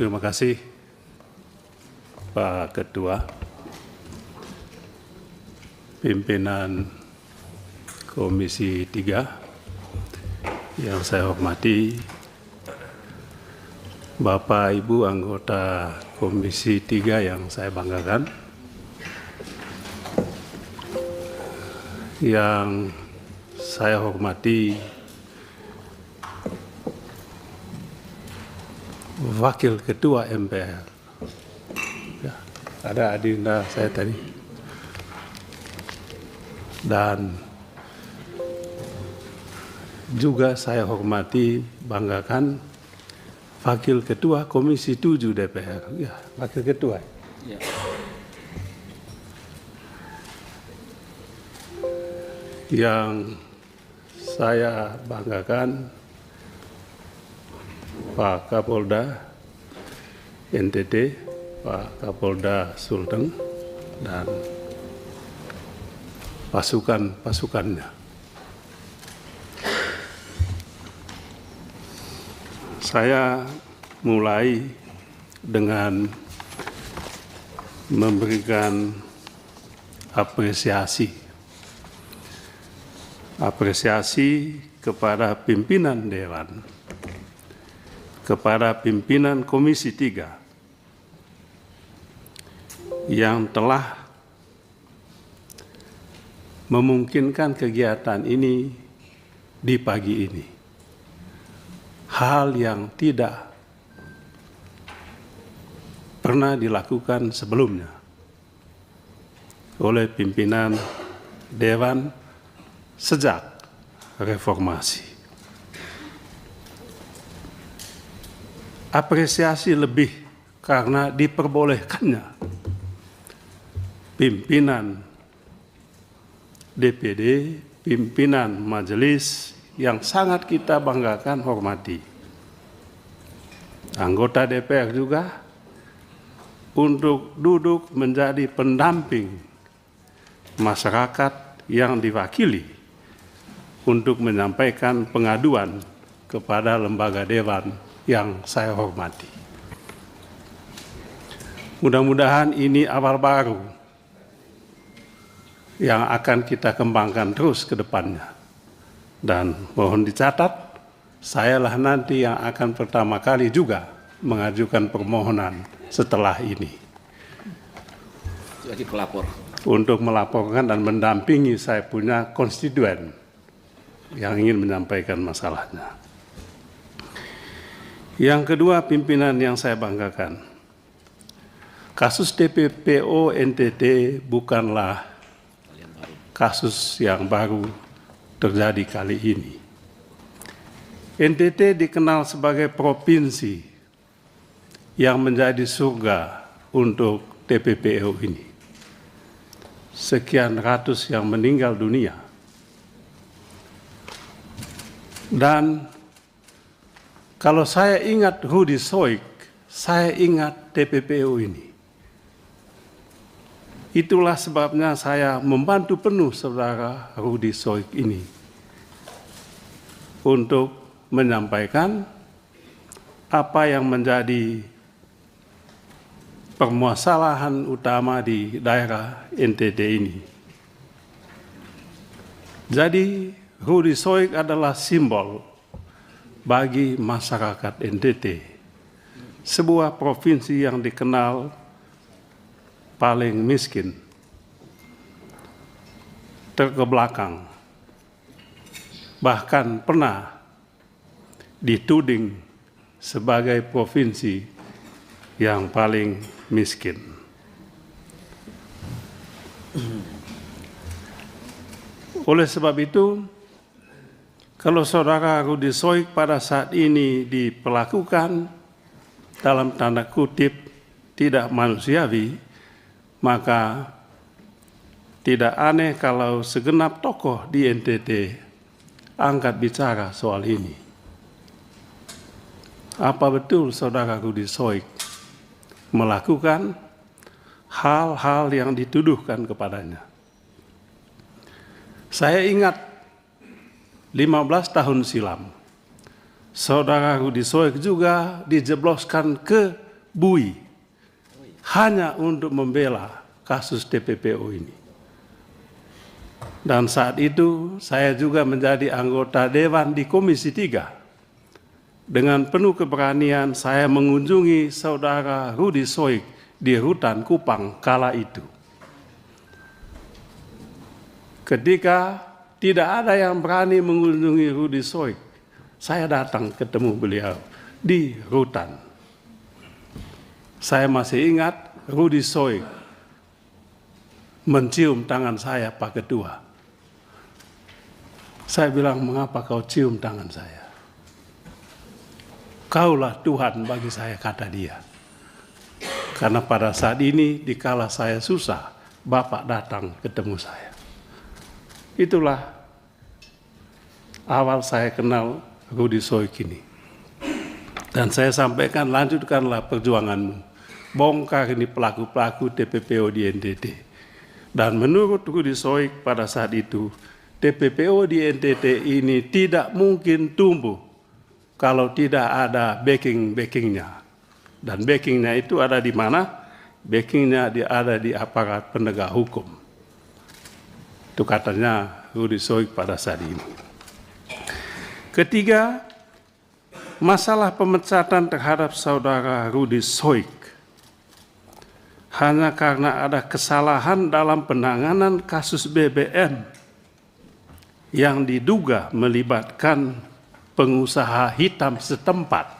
Terima kasih Pak Ketua, pimpinan Komisi 3 yang saya hormati, Bapak Ibu anggota Komisi 3 yang saya banggakan, yang saya hormati Wakil Ketua MPR, ya, ada adinda saya tadi, dan juga saya hormati, banggakan Wakil Ketua Komisi 7 DPR, ya, Wakil Ketua. Ya. Yang saya banggakan Pak Kapolda NTT, Pak Kapolda Sulteng, dan pasukan-pasukannya. Saya mulai dengan memberikan apresiasi kepada pimpinan Dewan, kepada pimpinan Komisi 3 yang telah memungkinkan kegiatan ini di pagi ini. Hal yang tidak pernah dilakukan sebelumnya oleh pimpinan Dewan sejak reformasi. Apresiasi lebih karena diperbolehkannya pimpinan DPD, pimpinan majelis yang sangat kita banggakan, hormati, anggota DPR juga, untuk duduk menjadi pendamping masyarakat yang diwakili untuk menyampaikan pengaduan kepada lembaga dewan yang saya hormati. Mudah-mudahan ini awal baru yang akan kita kembangkan terus ke depannya. Dan mohon dicatat, sayalah nanti yang akan pertama kali juga mengajukan permohonan setelah ini. Jadi pelapor. Untuk melaporkan dan mendampingi saya punya konstituen yang ingin menyampaikan masalahnya. Yang kedua, pimpinan yang saya banggakan. Kasus TPPO NTT bukanlah kasus yang baru terjadi kali ini. NTT dikenal sebagai provinsi yang menjadi surga untuk TPPO ini. Sekian ratus yang meninggal dunia. Dan kalau saya ingat Rudi Soik, saya ingat TPPO ini. Itulah sebabnya saya membantu penuh saudara Rudi Soik ini untuk menyampaikan apa yang menjadi permasalahan utama di daerah NTT ini. Jadi Rudi Soik adalah simbol bagi masyarakat NTT, sebuah provinsi yang dikenal paling miskin, terkebelakang, bahkan pernah dituding sebagai provinsi yang paling miskin. Oleh sebab itu, kalau saudara Rudi Soik pada saat ini diperlakukan dalam tanda kutip tidak manusiawi, maka tidak aneh kalau segenap tokoh di NTT angkat bicara soal ini. Apa betul saudara Rudi Soik melakukan hal-hal yang dituduhkan kepadanya? Saya ingat 15 tahun silam, saudara Rudi Soik juga dijebloskan ke Bui hanya untuk membela kasus TPPO ini. Dan saat itu saya juga menjadi anggota Dewan di Komisi 3. Dengan penuh keberanian saya mengunjungi saudara Rudy Soik di Rutan Kupang kala itu. Ketika tidak ada yang berani mengunjungi Rudy Soik, saya datang ketemu beliau di Rutan. Saya masih ingat Rudy Soik mencium tangan saya, Pak Ketua. Saya bilang, mengapa kau cium tangan saya? Kaulah Tuhan bagi saya, kata dia. Karena pada saat ini, dikala saya susah, Bapak datang ketemu saya. Itulah awal saya kenal Rudy Soik ini. Dan saya sampaikan, lanjutkanlah perjuanganmu. Bongkar ini pelaku-pelaku TPPO di NTT. Dan menurut Rudy Soik pada saat itu, TPPO di NTT ini tidak mungkin tumbuh kalau tidak ada backing-backingnya. Dan backingnya itu ada di mana? Backingnya ada di aparat penegak hukum. Itu katanya Rudy Soik pada saat ini. Ketiga, masalah pemecatan terhadap saudara Rudy Soik hanya karena ada kesalahan dalam penanganan kasus BBM yang diduga melibatkan pengusaha hitam setempat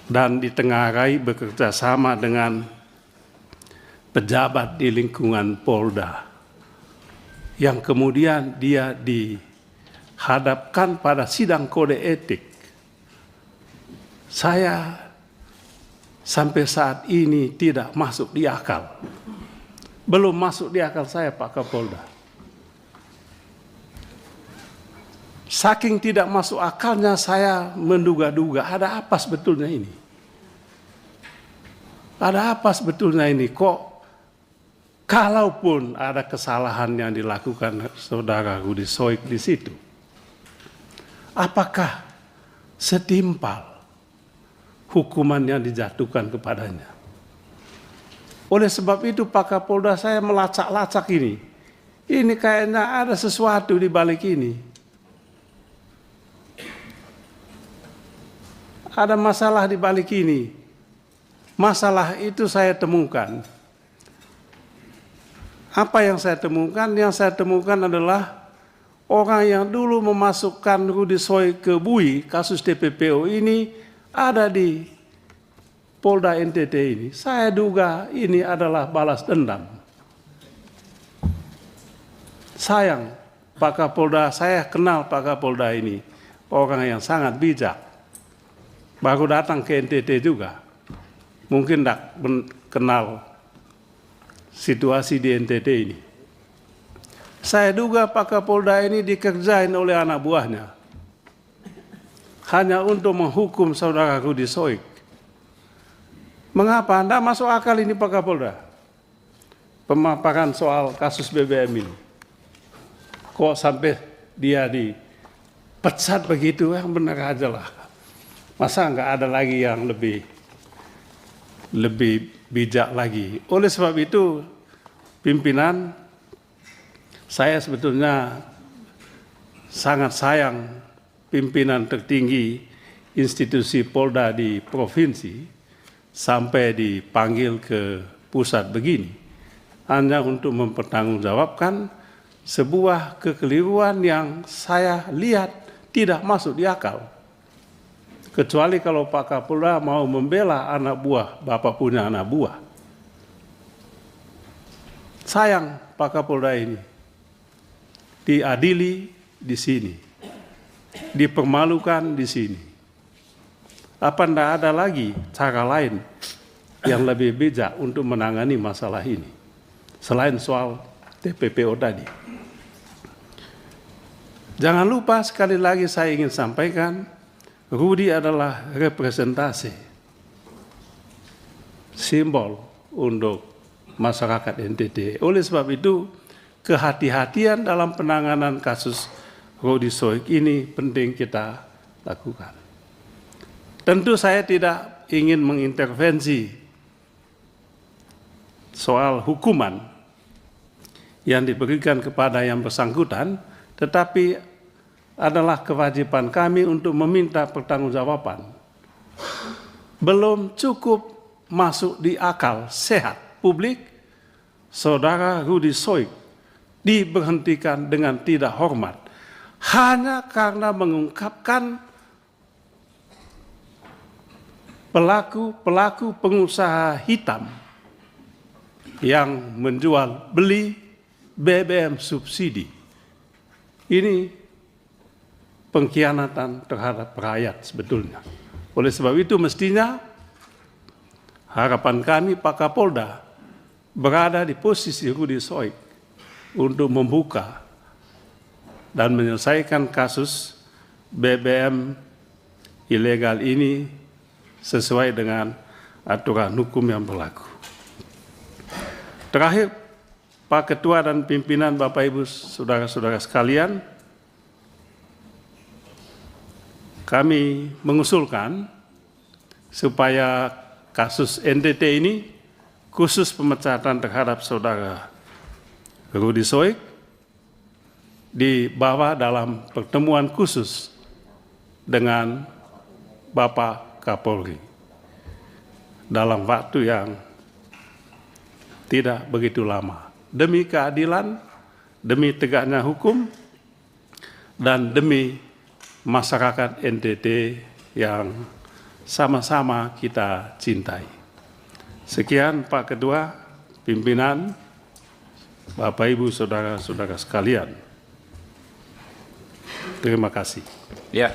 dan ditengarai bekerja sama dengan pejabat di lingkungan Polda yang kemudian dia dihadapkan pada sidang kode etik. Saya sampai saat ini tidak masuk di akal. Belum masuk di akal saya, Pak Kapolda. Saking tidak masuk akalnya saya menduga-duga ada apa sebetulnya ini? Ada apa sebetulnya ini? Kok kalaupun ada kesalahan yang dilakukan saudara Rudy Soik di situ, apakah setimpal hukuman yang dijatuhkan kepadanya? Oleh sebab itu Pak Kapolda, saya melacak-lacak ini. Ini kayaknya ada sesuatu di balik ini. Ada masalah di balik ini. Masalah itu saya temukan. Apa yang saya temukan? Yang saya temukan adalah orang yang dulu memasukkan Rudy Soik ke Bui, kasus TPPO ini ada di Polda NTT ini. Saya duga ini adalah balas dendam. Sayang, Pak Kapolda, saya kenal Pak Kapolda ini, orang yang sangat bijak. Baru datang ke NTT juga. Mungkin tidak kenal situasi di NTT ini. Saya duga Pak Kapolda ini dikerjain oleh anak buahnya. Hanya untuk menghukum saudara Rudy Soik. Mengapa? Tidak masuk akal ini Pak Kapolda. Pemaparan soal kasus BBM ini. Kok sampai dia dipecat begitu? Yang benar aja lah. Masa nggak ada lagi yang lebih bijak lagi. Oleh sebab itu, pimpinan, saya sebetulnya sangat sayang pimpinan tertinggi institusi Polda di provinsi sampai dipanggil ke pusat begini. Hanya untuk mempertanggungjawabkan sebuah kekeliruan yang saya lihat tidak masuk di akal. Kecuali kalau Pak Kapolda mau membela anak buah, Bapak punya anak buah. Sayang Pak Kapolda ini diadili di sini, dipermalukan di sini. Apa tidak ada lagi cara lain yang lebih bijak untuk menangani masalah ini selain soal TPPO tadi? Jangan lupa sekali lagi saya ingin sampaikan, Rudy adalah representasi, simbol untuk masyarakat NTT. Oleh sebab itu, kehati-hatian dalam penanganan kasus Rudy Soik ini penting kita lakukan. Tentu saya tidak ingin mengintervensi soal hukuman yang diberikan kepada yang bersangkutan, tetapi adalah kewajiban kami untuk meminta pertanggungjawaban. Belum cukup masuk di akal sehat publik, Saudara Rudy Soik diberhentikan dengan tidak hormat hanya karena mengungkapkan pelaku pengusaha hitam yang menjual beli BBM subsidi. Ini pengkhianatan terhadap rakyat sebetulnya. Oleh sebab itu mestinya harapan kami Pak Kapolda berada di posisi Rudy Soik untuk membuka dan menyelesaikan kasus BBM ilegal ini sesuai dengan aturan hukum yang berlaku. Terakhir, Pak Ketua dan pimpinan Bapak Ibu Saudara-saudara sekalian, kami mengusulkan supaya kasus NTT ini, khusus pemecatan terhadap Saudara Rudy Soik, dibawa dalam pertemuan khusus dengan Bapak Kapolri dalam waktu yang tidak begitu lama, demi keadilan, demi tegaknya hukum, dan demi masyarakat NTT yang sama-sama kita cintai. Sekian Pak Ketua, pimpinan, Bapak Ibu Saudara-saudara sekalian. Terima kasih. Ya.